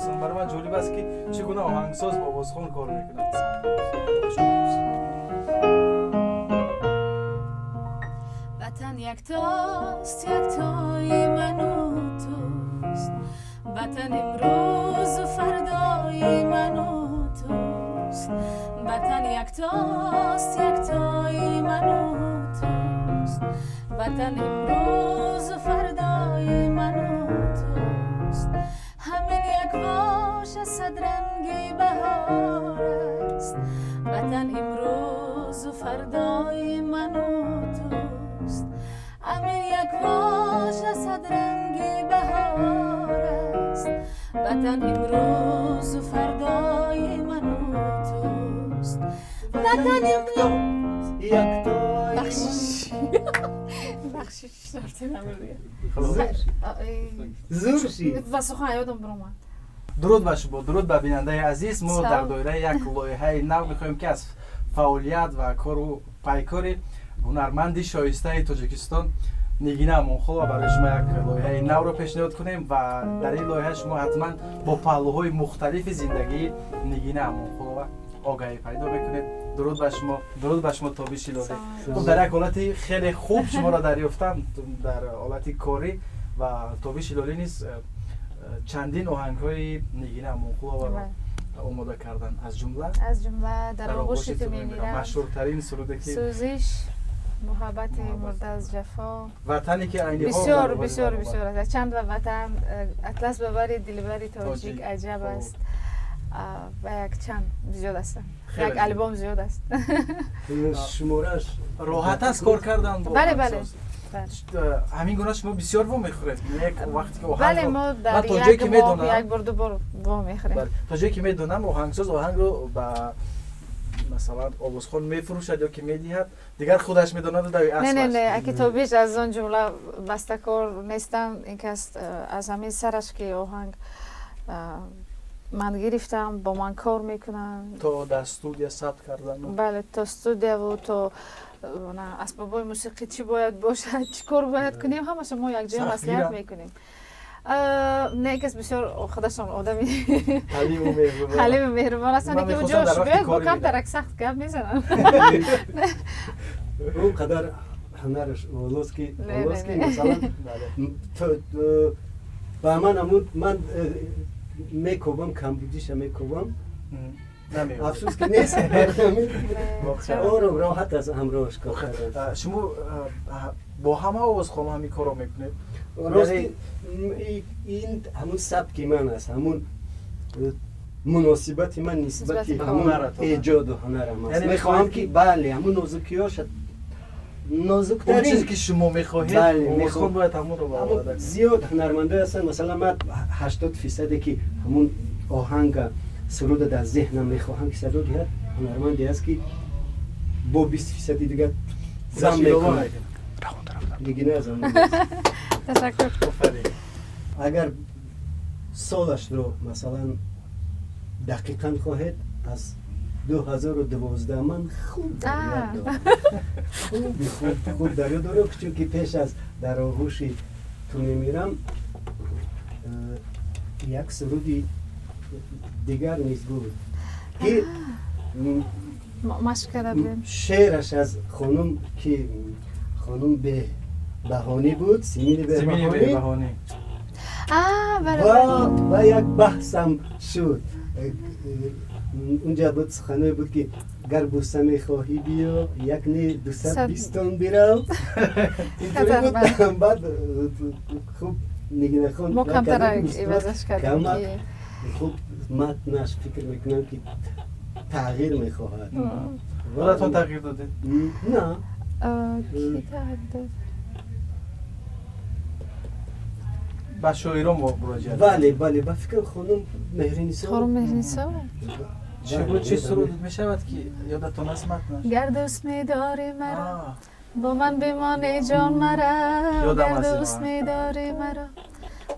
اصلا برای من جالب است که چگونه آهنگساز با آوازخوان کار میکنه. وطن یکتاست، یکتای من و توست. وطن امروز و فردای من و توست. وطن یکتاست، یکتای من و توست. وطن امروز و فردای من و توست. همین یک واژه صدرنگی بهار است. وطن امروز و فردای من و توست. همین یک واژه صدرنگی بهار است. وطن امروز و فردای من و توست. وطن یکتای بخشش شرطی نمی‌رویه زورشی و سخن یادم برامد. درود به شما، درود به بیننده عزیز. ما در دایره یک لایحه نو می‌خوایم که از فعالیت و کار و پیکار هنرمندی شایسته تاجیکستان نگینه امانخولا برای شما یک لایحه نو رو پیشنهاد کنیم و در این لایحه شما حتما با پهلوهای مختلف زندگی نگینه امانخولا آگاهی پیدا میکنید. درود به شما، درود به شما تابش الهی. خب در یک حالت خیلی خوب شما را دریافتم در حالت کاری و تابش الهی نیست چندین آهنگ‌های نگینه امانخولا را آماده کردن. از جمله در آغوش تو میمیرم، مشهورترین سرودی که سوزش، محبت مرده از جفا، وطنی که عینی بسیار بسیار بسیار است. چند وطن، اطلس ببری دلبری تاجیک عجب است و یک چند زیاد است، یک البوم زیاد است. شمارش راحت است کار کردن با بله بله. همین گونه شما بسیار وام میخورید یک وقتی که آهنگ بله ما در یک ماه یک بار دو بار وام میخوریم. تا جایی که میدونم آهنگساز آهنگ رو با مثلا آوازخوان میفروشد یا که میدهد دیگر خودش میداند در اصل. نه اگه تو بیش از آن جمله بسته‌کار نیستم، این که از همین سرش که آهنگ من گرفتم با من کار میکنن تا در استودیو ثبت کردن. بله تا استودیو و تا اسبابای موسیقی چی باید باشد، چی کار باید کنیم، همه ما یک جای مصلحت میکنیم. نه کس بسیار خودشان آدمی حلیم و مهربان هستند که اونجا شبیه با کم ترک سخت گپ میزنن. اون قدر هنرش اولوست که مثلا با من میکوبم کمبودیش میکوبم افسوس که نیست. راحت از همراهش کار کردن. شما با همه آوازخوان همین کارو میکنید؟ راستی این همون سبک من است، همون مناسبت من نسبت همون ایجاد و هنرم است. میخواهم که بله همون نازکیاش نازکترین اون چیزی که شما میخواهید آوازخوان باید همون رو باید. زیاد هنرمنده هستن، مثلا من 80% که همون آهنگ سرود در ذهنم میخواهم که صدا دهد، هنرمندی است که با 20% دیگه زم میکنه دیگه نه زم. تشکر. اگر سالش رو مثلا دقیقاً خواهید از 2012 من خوب در یاد دارم. خوب در یاد دارم چون که پیش از در آغوش تو میمیرم یک سرودی دیگر نیز بود که شعرش از خانم که خانم به بهانی بود، سیمین به بهانی و یک بحثم شد اونجا بود سخنه بود که گر بوسه میخواهی بیا یک نه 220 بیرم. اینطوری بود. بعد خوب نگینه خون ما کمتر ایوازش کردیم خوب متنش فکر میکنم که تغییر میخواهد. ولتون تغییر داده؟ نه کی تغییر داد؟ با شاعران مراجعه. بله با فکر خانم مهرنیسا. خانم مهرنیسا چه سرود میشود که یادتون است متنش؟ گر دوست می‌داری مرا با من بمانی جان مرا، گر دوست می‌داری مرا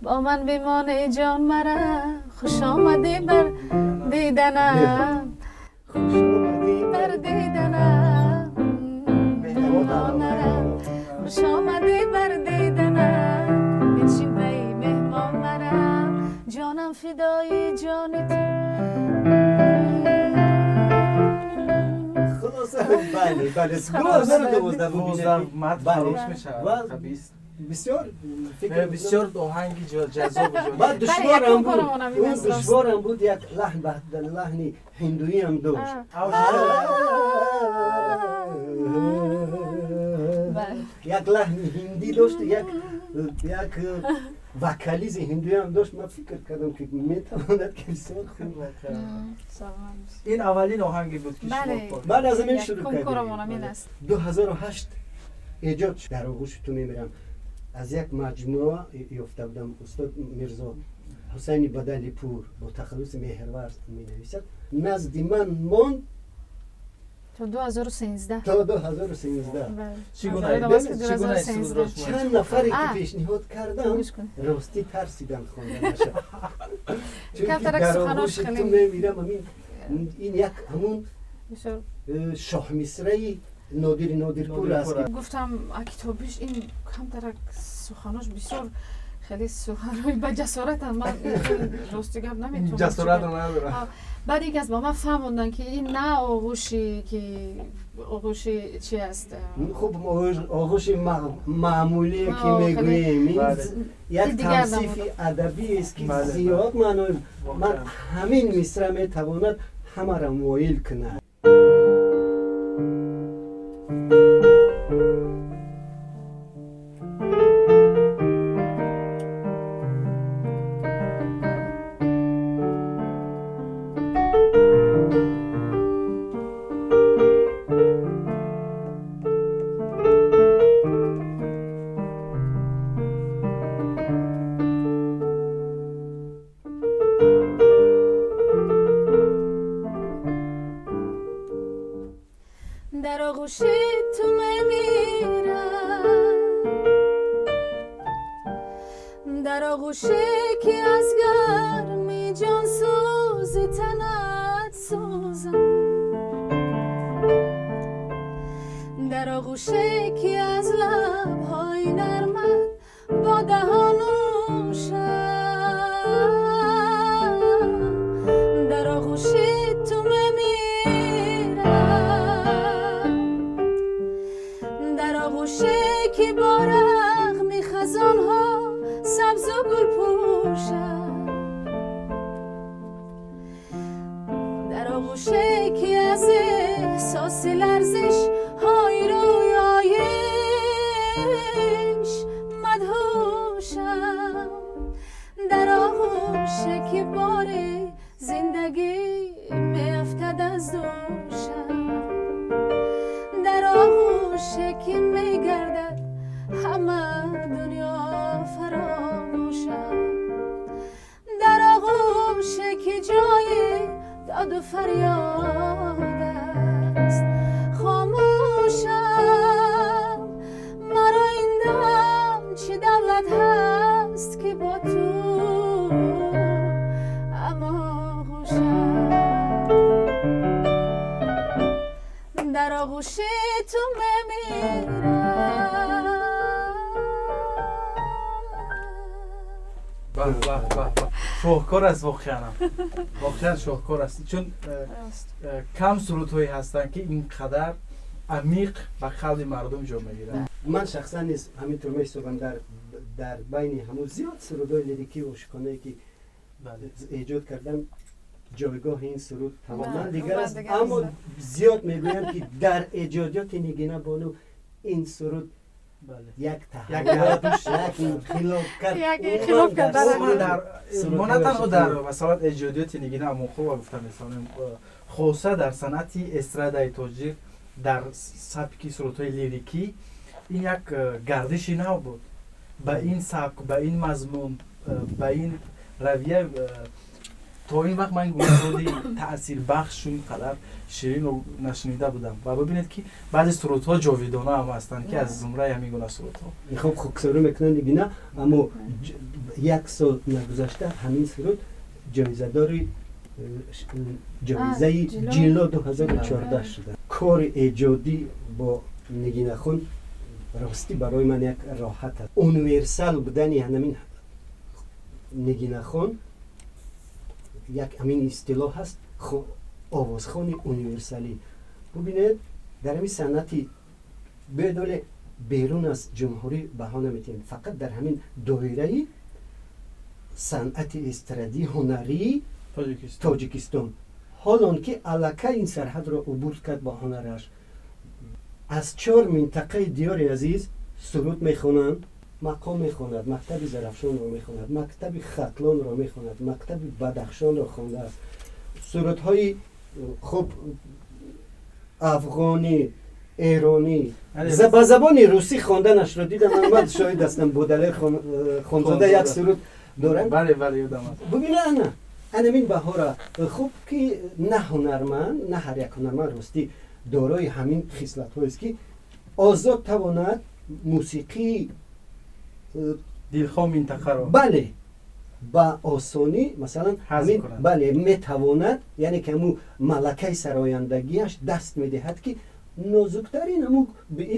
با من بمانی جان مرا، خوش آمدی بر دیدنم، خوش آمدی بر دیدنم مهمانم، خوش آمدی بر دیدنم بنشین پی مهمان مرا، جانم فدای خلاصه بله بله 2012 12 مد بله. خاموش میشه و خبیث بسیار فکر بسیار آهنگی جذاب و بعد جالب. دشوارم بود کارمون هم این اون است راست. دشوارم بود یک لحن لحنی هندویی هم داشت بله. یک لحن هندی داشت یک وکالیز هندویی هم داشت من فکر کردم که میتواند که بسیار خوب سلام. این اولین آهنگی بود که بله. شما پاک. بعد از این یک شروع کنکورمون هم این کردیم است. 2008 ایجاد شد. در آغوشتون میمیرم از یک مجموعه یافته بودم استاد میرزا حسین بدلی پور با تخلص مهرور می نویسد نزد من ماند تو 2013 تا 2013 بله. چگونه از آغاز که چگونه 2013 استود راش ماند؟ چند نفری که آه. پیشنهاد کردم گوش کن. راستی ترسیدم خونده نشه چون که کفترک در سخناش آغوشتون خیلی- میمیرم این یک همون بسیار شاه مصری نادر پور است نادر که گفتم کتابیش این کم ترک سخناش بسیار خیلی سخنوی با جسارت هم من راستی گپ نمیتونم جسارت رو ندارم. بعد یک از با من فهموندن که این نه آغوشی که آغوشی چی است خب آغوش معمولی که خیلی- میگوییم این بله. یک دیگر توصیف نبود. ادبی است که بله. زیاد من واقعا. همین مصرع میتواند همه را مویل کنه در آغوش تو میمیرم در آغوشی که از گرمی جان سوزی تنت سوزم در آغوشی که از لبهای نرمت با دهانوشم در آغوشی تو در آغوشی که با رغم خزانها سبز و گل پوشم در آغوشی که از احساس لرزش های رویایش مدهوشم در آغوشی که بار زندگی میافتد از دوشم در آغوشی که میگردد همه دنیا فراموشم در آغوشی که جای داد و فریاد است خاموشم مرا این دم چه دولت هست که با تو اما آغوشم در آغوش تو به به به به شاهکار است واقعا شاهکار است چون کم سرودهایی هستند که اینقدر عمیق به قلب مردم جا میگیرند. من شخصا نیز همینطور می‌سوزم در بین همون زیاد سرودهای لیریکی و عاشقانه‌ای که ایجاد کردم جایگاه این سرود تماما بله. دیگر است دیگر اما است. زیاد میگویم که در ایجادات نگینه بانو این سرود بله. یک تحولات یک انقلاب کرد یک انقلاب کرد. ما در ما نه تنها در مثلا ایجادیات نگینه اما خوب گفتم مثلا خاصه در صنعت استرادای تاجیک در سبک سرودهای لیریکی این یک گردشی نو بود به این سبک به این مضمون به این رویه تا این وقت من گوشواری تأثیر بخش اینقدر شیرین رو نشنیده بودم و ببینید که بعضی سرودها جاویدانه هم هستند که از زمره همین گونه سرودها خب خکسارو میکنن نگینه اما یک سال نگذشته همین سرود جایزه داری جایزه جیلا 2014 شده کار ایجادی با نگینه خون راستی برای من یک راحت است اونیورسال بودن همین نگینه خون یک امین اصطلاح هست آوازخوان اونیورسالی. ببینید در همین صنعتی بدون بیرون از جمهوری بها نمیتین، فقط در همین دایره صنعت استرادی هنری تاجیکستان حالان که الکه این سرحد را عبور کرد با هنرش. از 4 منطقه دیار عزیز سرود میخونند، مقام میخوند، مکتب زرافشان را میخوند، مکتب ختلان را میخوند، مکتب بدخشان را خونده است. سرودهای خوب افغانی، ایرانی، به زبان روسی خواندنش را دیدم. من شاید هستم بودلر خانزاده یک سرود دارم. بله یادم است. ببینه انا این بهاره خوب که نه هنرمند، نه هر یک هنرمند راستی دارای همین خصلت هاییست که آزاد تواند موسیقی دلخواه منطقه رو بله با آسانی مثلا همین بله میتواند، یعنی که مو ملکه سرایندگیش دست میدهد که نازکترین همون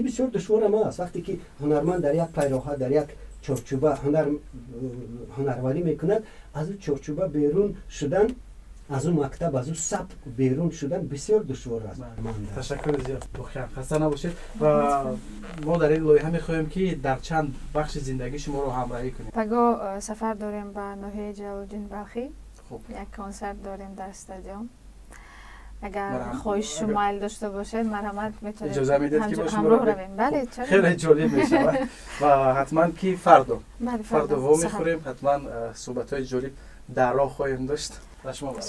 بسیار دشوار ما است. وقتی که هنرمند در یک پیراهه در یک چارچوبه هنروری میکند، از اون چارچوبه بیرون شدن، از اون مکتب، از اون سبک بیرون شدن بسیار دشوار است. تشکر زیاد. بخیر خسته نباشید و ما در این لایحه میخواهیم که در چند بخش زندگی شما رو همراهی کنیم. پگاه سفر داریم به ناحیه جلال‌الدین بلخی. خوب. یک کنسرت داریم در استادیوم. اگر خواهش مایل داشته باشید مرحمت میتونید اجازه میدید که با شما رویم. بله چرا؟ خیلی جالب میشه و حتما که فردا فردا میخوریم، حتما صحبت های جالب در راه خواهیم داشت. و شما برای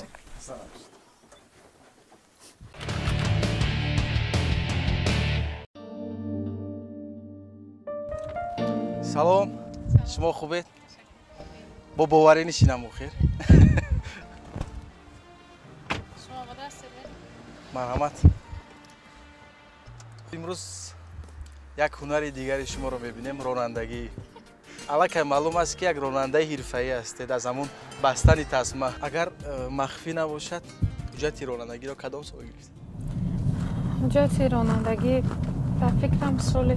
سلام، شما خوبید؟ با باوری نشینم بخیر. مرحمت. امروز یک هنر دیگری شما رو میبینیم، رانندگی. الان معلوم است که یک راننده حرفه‌ای هستید از همون بستن تسمه. اگر مخفی نباشد حجت رانندگی را کدام سال گرفتید؟ حجت رانندگی به فکرم سال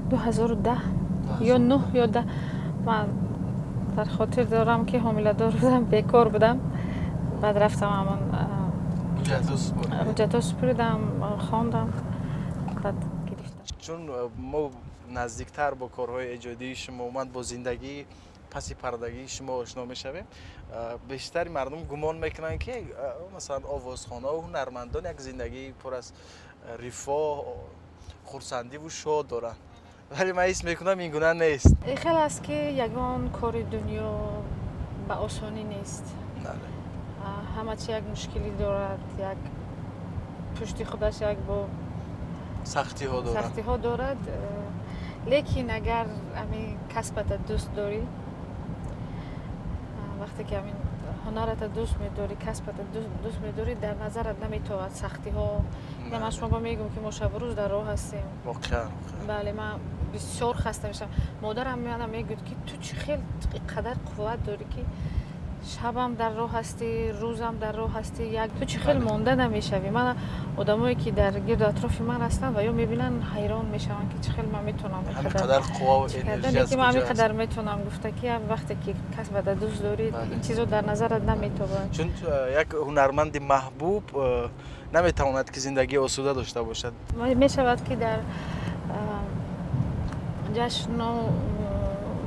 2010 یا 9 یا 10 من در خاطر دارم که حامله دار بودم، بیکار بودم، بعد رفتم همون حجت سپردم، خواندم، بعد گرفتم. چون ما نزدیکتر با کارهای ایجادی شما اومد با زندگی پس پردگی شما آشنا میشویم، بیشتر مردم گمان میکنن که مثلا آوازخوان‌ها و هنرمندان یک زندگی پر از رفاه، خرسندی و شاد دارن، ولی من حس میکنم این گونه نیست. خیلی است که یگان کار دنیا به آسانی نیست. همه چی یک مشکلی دارد، یک پشتی خودش یک با سختی ها دارد. لیکن اگر همین کسبت دوست داری، وقتی که همین هنرت دوست میداری، کسبت دوست میداری، در نظرت نمیتواند سختی ها. یا من شما میگم که ما شب و روز در راه هستیم. واقعا. بله من بسیار خسته میشم. مادرم میادم میگه که تو چه خیلی قدر قوت داری که شبم در راه هستی، روزم در راه هستی، تو چه خیلی مانده نمیشوی. من آدمایی که در گرد اطراف من هستن و یا میبینن حیران میشن که چه خیلی من میتونم اینقدر قوا و انرژی از کجا من اینقدر میتونم. گفته که وقتی که کسب دوست داری این چیزو در نظرت نمیتونه. چون یک هنرمند محبوب نمیتواند که زندگی آسوده داشته باشد. میشود که در جشن و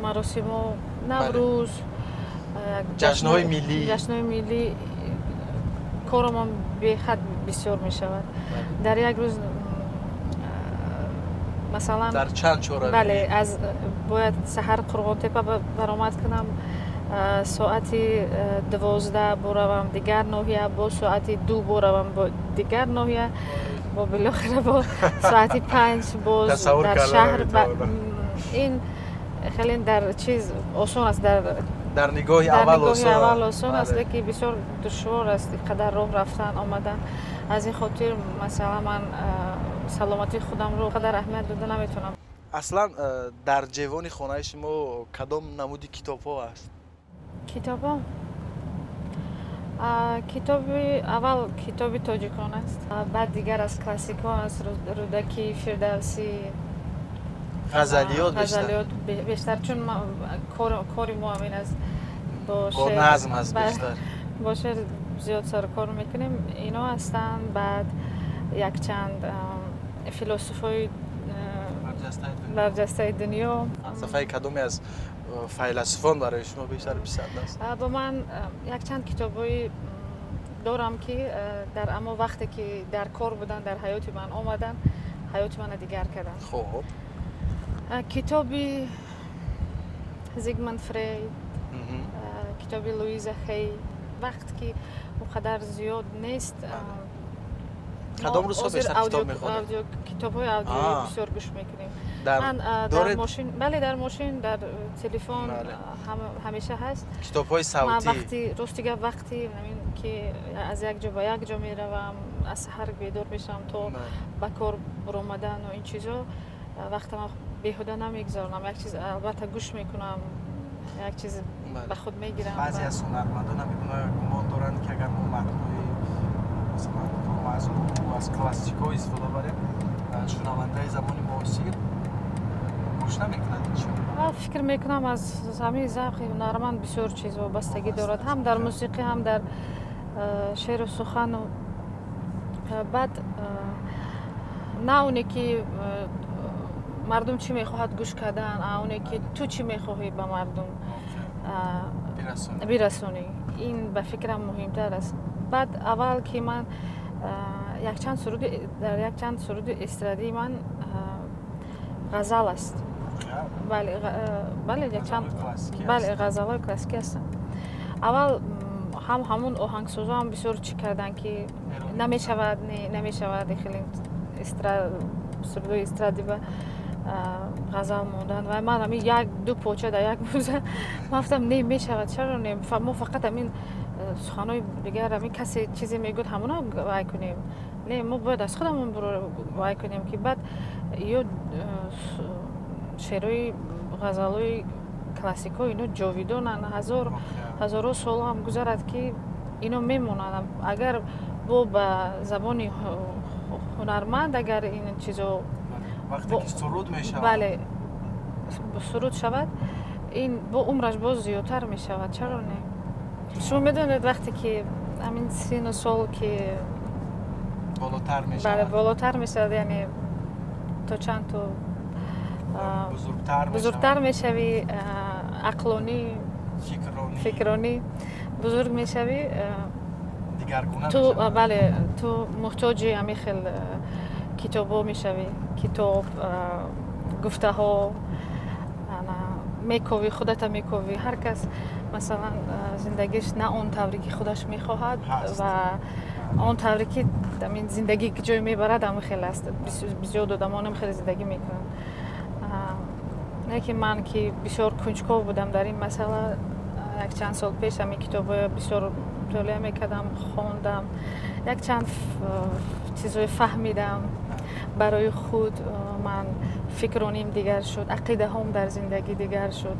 مراسم و نوروز، جشن‌های میلی کارمان بخد بسیار می شود. در یک روز مثلا در چند چوره بله از باید سحر قرغان تپه برآمد کنم، ساعت 12 بروم دیگر ناحیه، با ساعت 2 بروم با دیگر ناحیه، با بالاخره با ساعت 5 باز در شهر. این خیلی در چیز آسان است، در نگاه اول آسان است، لیکن بسیار دشوار است قدر راه رفتن آمدن. از این خاطر مثلا من سلامتی خودم رو قدر اهمیت داده نمیتونم. اصلا در جوانی خانه شما کدام نمودی کتاب ها هست؟ کتاب ها؟ اول کتاب تاجیکان است، بعد دیگر از کلاسیک ها است، رودکی، فردوسی، غزلیات بیشتر چون کاری ما همین است. با با شعر نظم هست بله. بیشتر. با شعر زیاد سر کار میکنیم. اینا هستن. بعد یک چند فیلسوفای برجسته دنیا. فلسفه کدومی از فیلسوفان برای شما بیشتر پسند است؟ با من یک چند کتابای دارم که در اما وقتی که در کار بودن در حیات من آمدن حیات من دیگر کردن. خب کتابی زیگموند فرید، کتابی لویزا خی، وقت که مقدر زیاد نیست. کدام روزها بیشتر کتاب میخونید؟ کتاب‌های اودیویی بسیار گوش میکنیم. در ماشین، بله در ماشین، در تلفن همیشه هست. کتاب‌های صوتی. من وقتی راستیگه وقتی که از یک جا به یک جا میروم، از سحر بیدار میشم تا به کار برآمدن و این چیزا وقت ما بیهوده نمیگذارم. یک چیز البته گوش میکنم، یک چیز به خود میگیرم. بعضی از هنرمندان گمان دارند که اگر ما متن‌های مثلا از کلاسیک‌ها استفاده بریم شنونده زمان معاصر گوش نمیکنند. فکر میکنم از همین ذوق هنرمند بسیار چیز وابستگی دارد، هم در موسیقی هم در شعر و سخن. و بعد نه اونی که مردم چی میخواهد گوش کردن، اونی که تو چی میخواهی به مردم برسونی، این به فکرم مهمتر است. بعد اول که من در یک چند سرود استرادی من غزل است. بله یک چند غزل کلاسیکی هستن. اول همون آهنگسازا هم بسیار چی کردن که نمیشود خیلی سرود استرادی به غزل موندن و من همین یک دو پوچه در یک موزه گفتم نمیشود. چرا نمیفهم؟ ما فقط همین سخنای دیگر همین کسی چیزی میگه همونا وای کنیم. نه، ما باید از خودمون وای کنیم که بعد یا شعرهای غزلای کلاسیکو اینا جاویدانن، هزارو سال هم گذرد که اینا میمونن. اگر با زبان هنرمند اگر این چیزو وقتی که سرود میشود، بله سرود شود، این با عمرش باز زیادتر میشود. چرا نه؟ شما میدونید وقتی که همین سین و سال که بالاتر میشود، بله بالاتر میشود، یعنی تا چند تو بزرگتر میشوی، عقلانی فکرانی بزرگ میشوی، تو بله تو محتاج همین خیل کتابا میشوی. کتاب، گفته ها میکوی، خودت میکوی. هر کس مثلا زندگیش نه اون طوری که خودش میخواهد و اون طوری که همین زندگی که جای میبرد هم خیلی است. بسیار آدمانم خیلی زندگی میکنن. لیکن من که بسیار کنجکاو بودم در این مسئله، یک چند سال پیش همین کتاب بسیار مطالعه میکردم، خواندم، یک چند چیزای فهمیدم برای خود. من فکرانیم دیگر شد، عقیده هم در زندگی دیگر شد،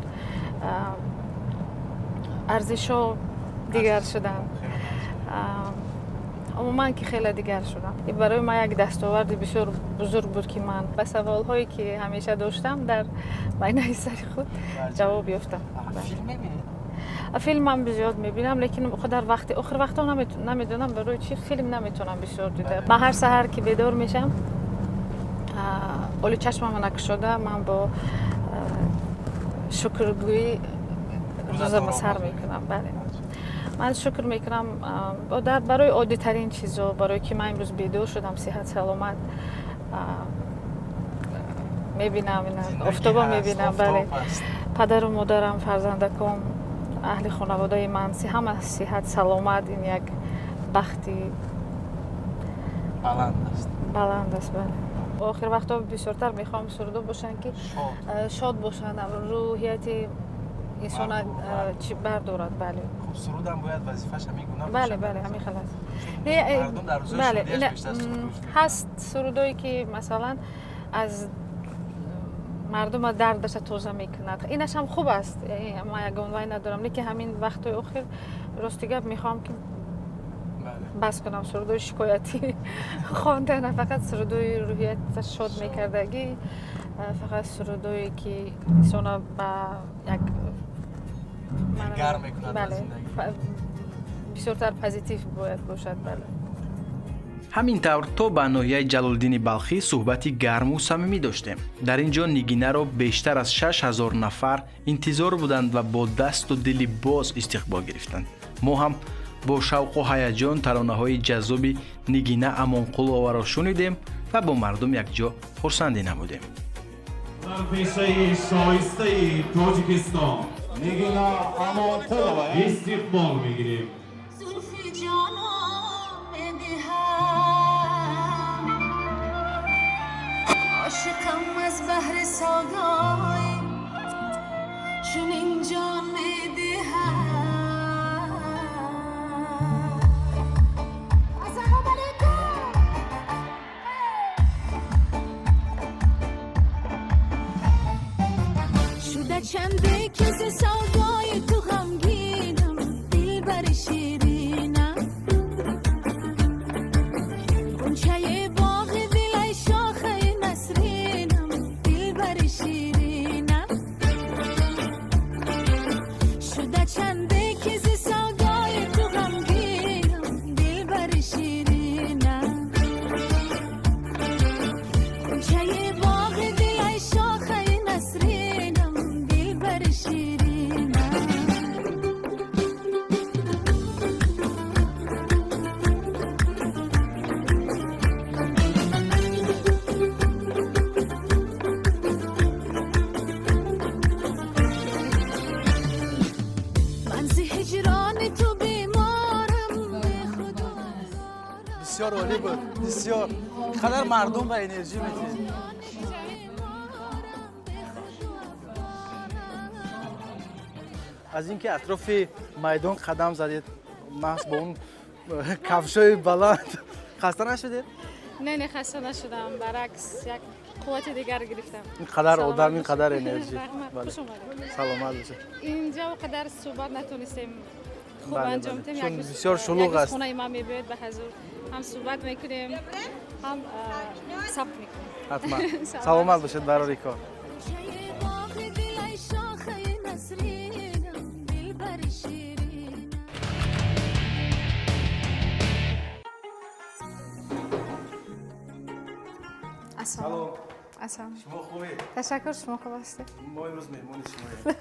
ارزش‌ها دیگر شدن. اما من که خیلی دیگر شدم. برای من یک دستاورد بسیار بزرگ بود که من به سوال‌هایی که همیشه داشتم در بینه سر خود جواب یافتم. فیلم می‌بینید؟ فیلم هم بسیار می‌بینم، لیکن در آخر وقتا نمیدونم برای چی فیلم نمیتونم بسیار دیدم. من هر سحر که بیدار میشم، اولی چشمم نکشوده، من با شکرگویی روزم سر میکنم. بله من شکر میکنم برای عادی ترین چیزا، برای که من امروز بیدار شدم، صحت سلامت میبینم، افتابا میبینم. بله پدر و مادرم، فرزندکم، اهل خانواده من همه صحت سلامت، این یک بختی بلند است. بله آخر وقتا بسیارتر میخوام سرودا باشن که شاد باشن، روحیت انسان چی بردارد. بله خب سرود هم باید وظیفه‌ش همین گونه باشه. بله همین خلاص. مردم در روزای شادیش بیشتر سرود هست سرودایی که مثلا از مردم دردش تازه میکند، اینش هم خوب است. ما یک عنوان ندارم، لیکن همین وقتای آخر راستیگه میخوام که بس کنم سرودای شکایتی خوانده، نه فقط سرودای روحیت شاد میکردگی، فقط سرودایی که انسان با یک گرم میکند بله زندگی. بسیارتر پازیتیو باید باشد. بله ҳамин тавр то ба ноҳияи ҷалолиддини балхӣ суҳбати гарму самимӣ доштем. дар ин ҷо нигинаро бештар аз 6000 нафар интизор буданд ва бо дасту дили боз истиқбол гирифтанд. мо ҳам бо шавқу ҳаяҷон таронаҳои ҷаззоби нигина амонқулованро шунидем ва бо мардум якҷо хурсандӣ намудем. дар пешаи шоистаи тоҷикистон нигина амонқулова истиқбол мегирем. عاشقم از بحر سودای چنین جان میدهم. السلام علیکم. شده چنده که ز سودای تو غمگینم دلبر شیرینم غنچه باغ دل ای شاخه نسرینم دلبر شیرینم شده چنده که ز سودای تو غمگینم دلبر شیرینم غنچه باغ دل ای شاخه نسرینم دلبر شیرینم. من ز هجران تو بیمارم به خدا بسیار عالی بود. بسیار قدر مردم به انرژی میدید. از اینکه اطراف میدان قدم زدید محض با اون کفشای بلند خسته نشدید؟ نه خسته نشدم، برعکس یک قوت دیگر گرفتم. اینقدر آدم اینقدر انرژی. بله. خوش اومدید. سلامت باشید. اینجا قدر صحبت نتونستیم خوب بله، انجام بله. بدیم. چون یک روز- بسیار شلوغ یک روز است. خونه ما میبرید به حضور هم صحبت میکنیم هم ثبت میکنیم. حتما. سلامت. سلامت باشید برای کار. باغ دل ای شاخه نسرینم دلبر شیرینم. سلام. السلام. شما خوبید؟ تشکر، شما خوب هستید؟ ما امروز مهمون شما.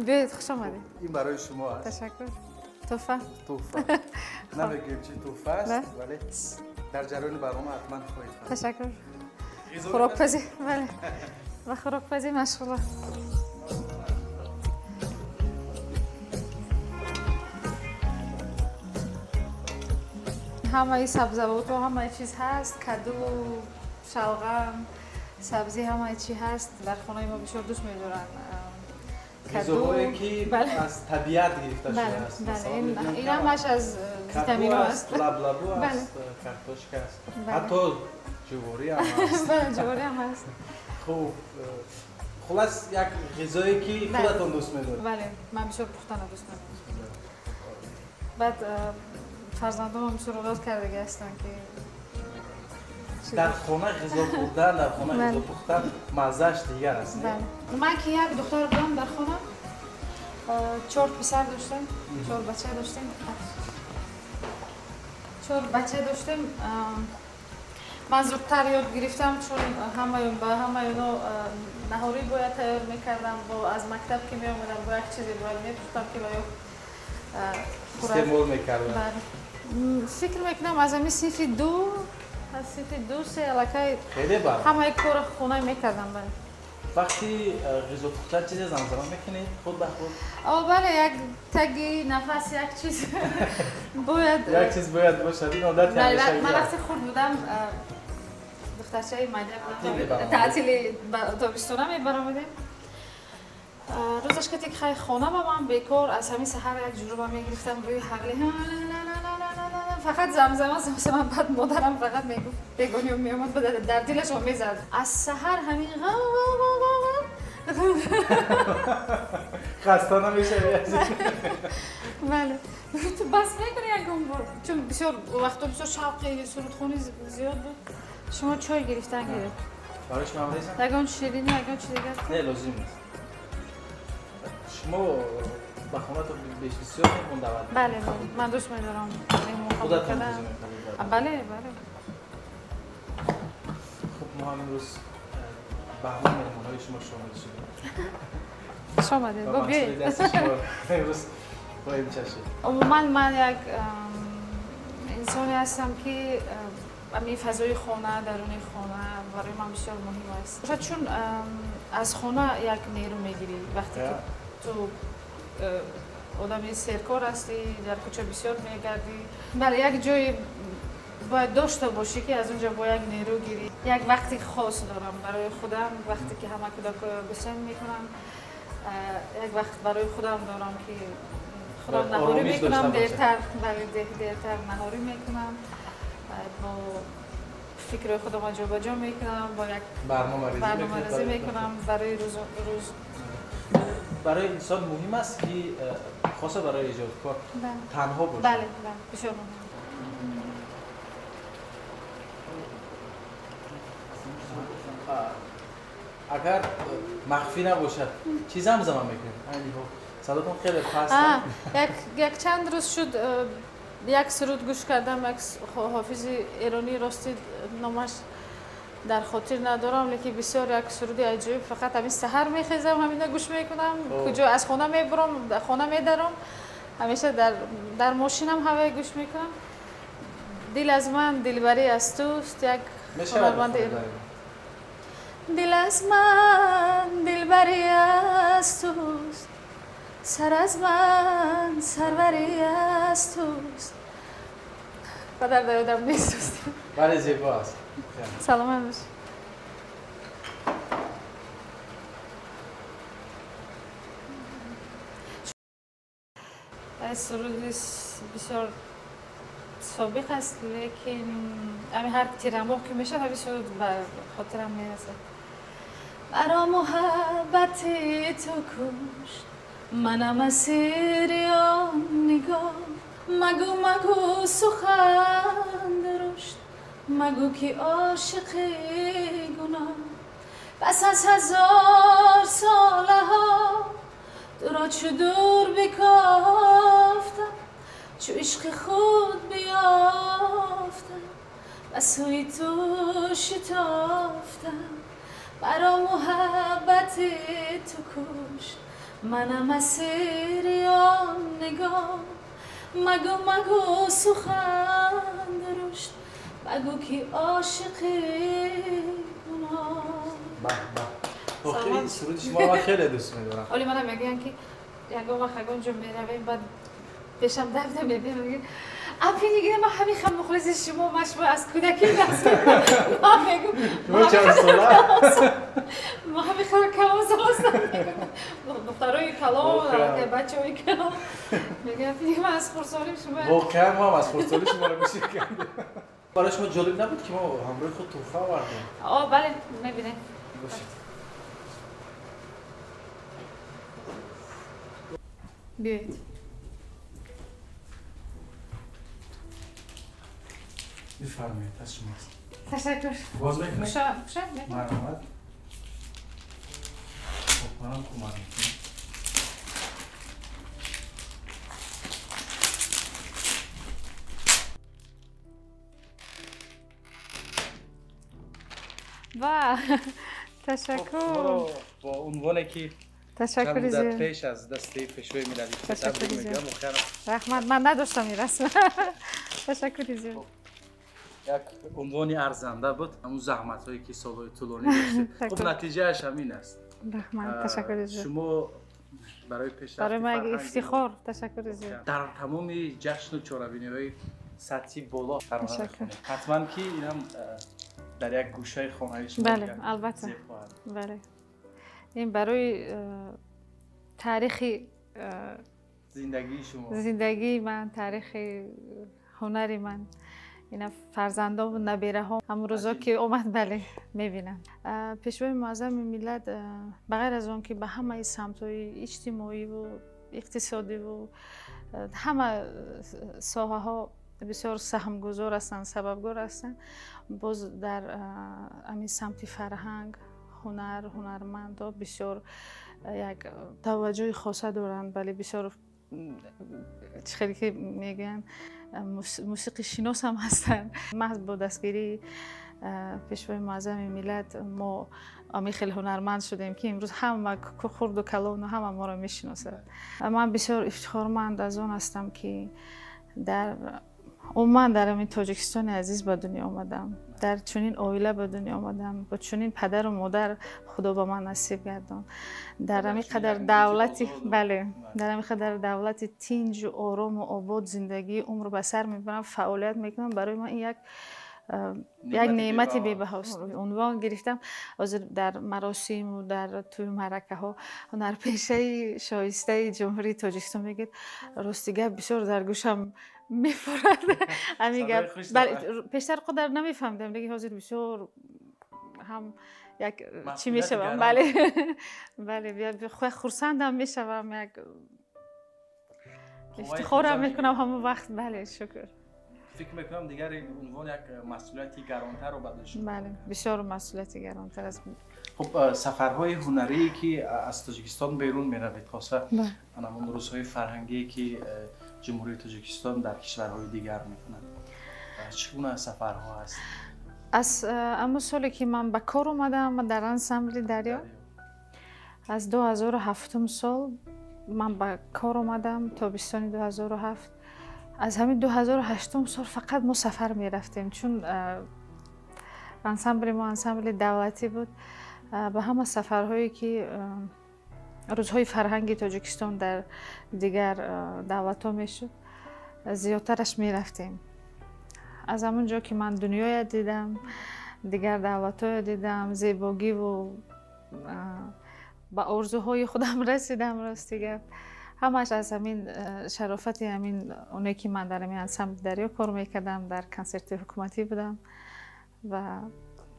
بیاید، خوش آمدید. این برای شما است. تشکر. توفه. توفه. نمیگیم چی توفه است نه. ولی در جریان برنامه حتما خواهید فهمید. تشکر. غذا خوراکپزی، بله. و خوراکپزی مشغوله. همه سبزوات و همه چیز هست، کدو، شلغم، سبزی همه چی هست. در خانه ما بسیار دوست می‌دارن. غذاهایی که بله. از طبیعت گرفته شده بله است. بله مثلا این می‌بینیم این که همش از ویتامین کدو است. است، لبلبو بله. است، کارتوشک است. بله. حتی جواری هم است. بله جواری هم هست. خوب خلاص یک غذایی که بله. خودتون دوست می‌دارید. بله من بسیار پختن رو دوست می‌دارم. بعد فرزندان هم بسیار اولاد کردگی هستن که در خانه غذا خوردن، در خانه بله. غذا پختن مزهش دیگر است. بله من که یک دختر بودم در خانه 4 پسر داشتیم، 4 بچه داشتیم. 4 بچه داشتیم. من زودتر یاد گرفتم چون به همه اینا نهاری باید تیار میکردم. با از مکتب که می آمدم با یک چیزی باید میپختم که باید استعمال می‌کردن. بله. فکر میکنم از همین صنف 2 از صنف 2 3 علاقه خیلی بر. همه کار خونه میکردم. بله وقتی غذا پختن چیز زمزمه میکنید خود به خود؟ بله یک تگی نفس یک چیز باید یک چیز باید باشد. این عادت بله همیشگی من است. وقتی خورد بودم دخترچه تعطیل مدرسه برآمدید. تعطیل تابستونه میبرامدیم. روزش که خیلی خانه با من بیکار از همین سحر یک جورو میگرفتم روی حقلی فقط زمزمه بعد مادرم فقط میگفت بگونی و میامد در دلش رو میزد از سحر همین خسته نمیشه. بله تو بس میکنی یک بار چون بسیار وقتا بسیار شوقی سرودخونی زیاد بود. شما چای گرفتن گرفت برای شما بریزم؟ یگان شیرینی یگان چی دیگر نه لازم نیست. شما با خونه تو بسیار مونده بود. بله من دوست می‌دارم خودت هم کردن. می‌کنی. بله بله. خب ما امروز بهمان مهمون‌های شما شامل شدیم. شما ده با بیایید. امروز باید چشید. عموما من یک انسانی هستم که همین فضای خانه درون خانه برای من بسیار مهم است. چون از خانه یک نیرو میگیری وقتی که تو آدمی سرکار هستی در کوچه بسیار میگردی. بله یک جای باید داشته باشی که از اونجا با یک نیرو گیری. یک وقتی خاص دارم برای خودم وقتی که همه کودک بسیار میکنم. یک وقت برای خودم دارم که خودم نهاری میکنم دیرتر نهاری میکنم با فکر خودم جابجا میکنم با یک برنامه‌ریزی میکنم برای روز برای انسان مهم است که خاصه برای ایجاد کار تنها باشه. بله بسیار مهم. اگر مخفی نباشد چیز هم زمان میکنیم. صداتون خیلی پست. یک چند روز شد یک سرود گوش کردم یک حافظ ایرانی راستی نامش در خاطر ندارم لیکن بسیار یک سرود عجیب فقط همین سحر میخیزم همینا گوش میکنم کجا از خانه میبرم در خانه میدارم همیشه در ماشینم هوای گوش میکنم دل از من دلبری از توست یک هنرمند دل از من دلبری از توست سر از من سروری از توست قدر دایدم نیست بله زیبا است. سلامت باش. سرود بسیار سابق است لیکن همین هر تیرماه که میشه همین سرود به خاطرم میرسه. برا محبت تو کشت منم اسیر آن نگاه مگو سخن درشت مگو که عاشقی گناه پس از 1000 ساله ها تو را چو دور بکافتم چو عشق خود بیافتم و سوی تو شتافتم برا محبت تو کشت منم اسیر آن نگاه مگو سخن درشت مگو که عاشقی گناه. خیلی سرود شما من خیلی دوست می‌دارم. ولی منم میگم که یگان وقت اونجا میرویم بعد پیشم دفته میگه اپی دیگه ما همین خم مخلص شما مشبه از کودکی دست ما میگم چند ساله ما همین خم کلام ساله دخترای کلام بچه‌های کلام میگه اپی دیگه من از خورسالی شما واقعا ما از خورسالی شما رو میشه کردیم. برای شما جالب نبود که ما همراه خود تحفه آوردیم؟ بله میبینه بیایید بفرمایید از شماست. تشکر. باز بکنید. خوشم مرحمت. خب منم کمک میکنم. با تشکر. با عنوانی که تشکر زیاد. پیش از دسته پیشوای مللی تشکر زیاد. مخیرم. رحمت من نداشتم این رسم. تشکر زیاد. یک عنوانی ارزنده بود همون زحمت هایی که سالهای طولانی داشتید. خب نتیجهش همین است. رحمت تشکر زیاد. شما برای پیشرفت برای من افتخار تشکر زیاد. در تمام جشن و چهاربینی‌های سطحی بالا قرار کنید. حتما که اینم در یک گوشه خانه شما بله البته بله این برای تاریخی زندگی شما زندگی من تاریخ هنری من اینا فرزندان و نبیره ها همون روزا که اومد بله میبینم پیشوای معظم ملت بغیر از اون که به همه سمت‌های اجتماعی و اقتصادی و همه ساحه ها بسیار سهمگذار هستند سببگار هستند باز در همین سمت فرهنگ هنرمندا بسیار یک توجه خاصه دارند ولی بسیار خیلی که میگن موسیقی شناس هم هستن. محض با دستگیری پیشوای معظم ملت ما امی خیلی هنرمند شدیم که امروز همه خرد و کلان و همه ما را میشناسند. من بسیار افتخارمند از آن هستم که من در این تاجیکستان عزیز به دنیا آمدم، در چنین عائله به دنیا آمدم، با چنین پدر و مادر خدا به من نصیب گردان. در همین قدر دولتی در همین قدر دولت تنج و آرام و آباد زندگی عمر به سر میبرم، فعالیت میکنم. برای من این یک نعمت بی‌بهاست. عنوان گرفتم در مراسم و در توی معرکه ها هنرپیشه شایسته جمهوری تاجیکستان میگید. راستیگه بسیار در گوشم میفورد. امیگه پیشتر قدر نمیفهمیدم دیگه حاضر بسیار هم یک چی میشوم. بله خرسندم میشوم، یک افتخارم میکنم همون وقت. بله شکر. فکر میکنم دیگر این عنوان یک مسئولیتی گرانتر رو بدش. بله بسیار مسئولیتی گرانتر است. خب سفرهای هنری که از تاجیکستان بیرون میروید، خاصه اون روزهای فرهنگی که جمهوری تاجیکستان در کشورهای دیگر میکنند، چگونه سفرها هست؟ از اما سالی که من به کار اومدم در انسامبل دریا، از 2007 سال من به کار اومدم، تابستان 2007. از همین 2008 سال فقط ما سفر می رفتیم، چون انسامبل ما انسامبل دولتی بود. به همه سفرهایی که روزهای فرهنگی تاجیکستان در دیگر دولت ها می شد زیادترش می رفتیم. از همون جا که من دنیای دیدم، دیگر دولت های دیدم، زیبایی و به آرزوهای خودم رسیدم. راستیگه همش از همین شرافت همین اونایی که من در همین انسامبل دریا کار میکردم، در کنسرت حکومتی بودم و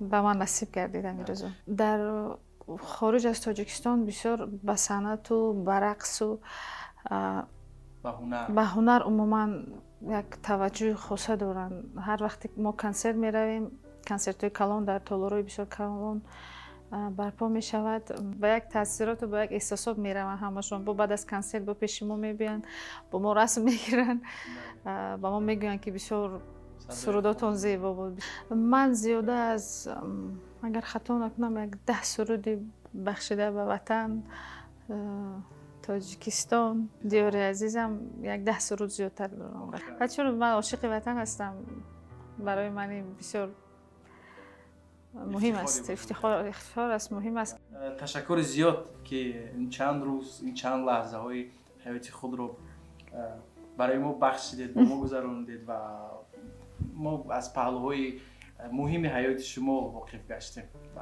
به من نصیب گردیدم این روزا. در خارج از تاجیکستان بسیار به صنعت و به رقص و به هنر عموما یک توجه خاصه دارن. هر وقت ما کنسرت میرویم، کنسرت های کلان در تالارهای بسیار کلان برپا می شود، با یک تاثیرات و با یک احساسات می روند. همشون با بعد از کنسرت با پیش ما می بیان، با ما رسم می گیرن، با ما می گوین که بسیار سروداتون زیبا بود. من زیاده از اگر خطا نکنم یک 10 سرود بخشیده به وطن تاجیکستان دیار عزیزم، یک 10 سرود زیادتر دارم. چون من عاشق وطن هستم، برای من بسیار مهم است، افتخار است، مهم است. تشکر زیاد که این چند روز، این چند لحظه های حیات خود رو برای ما بخشیدید، با ما گذراندید و ما از پهلوهای مهم حیات شما واقف گشتیم و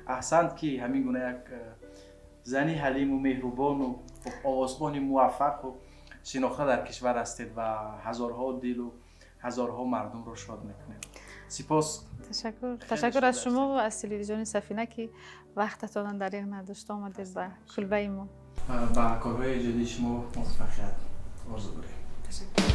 احسنت که همین گونه یک زنی حلیم و مهربان و آوازخوان موفق و شناخته در کشور هستید و هزارها دل و هزارها مردم رو شاد میکنید. سپاس. تشکر از شما و از تلویزیون سفینه که وقتتان در این نداشت آمدید به کلبه ما. با کارهای جدید شما موفقیت آرزو داریم. تشکر.